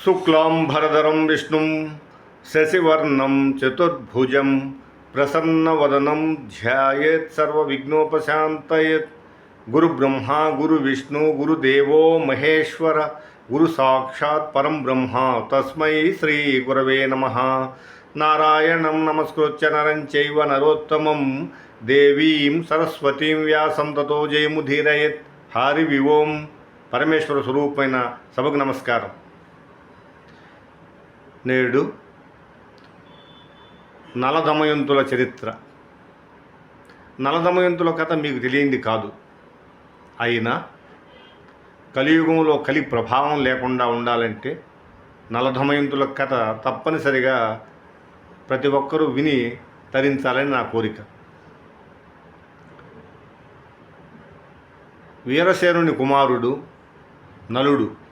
శుక్లాంబరధరం విష్ణుం శశివర్ణం చతుర్భుజం ప్రసన్నవదనం ధ్యాయేత్ సర్వవిఘ్నోపశాంతయేత్. గురుబ్రహ్మ గురువిష్ణు గురుదేవో మహేశ్వర గురు సాక్షాత్ పరం బ్రహ్మ తస్మై శ్రీ గురవే నమః. నారాయణం నమస్కృత్య నరం చైవ నరోత్తమం దేవీం సరస్వతీం వ్యాసం తతో జయముదీరయేత్. హరి వివోం. పరమేశ్వర స్వరూపమైన సభకు నమస్కారం. నేడు నలదమయంతుల చరిత్ర. నలదమయంతుల కథ మీకు తెలియంది కాదు. అయినా కలియుగంలో కలి ప్రభావం లేకుండా ఉండాలంటే నలదమయంతుల కథ తప్పనిసరిగా ప్రతి ఒక్కరూ విని తరించాలని నా కోరిక. వీరసేనుని కుమారుడు నలుడు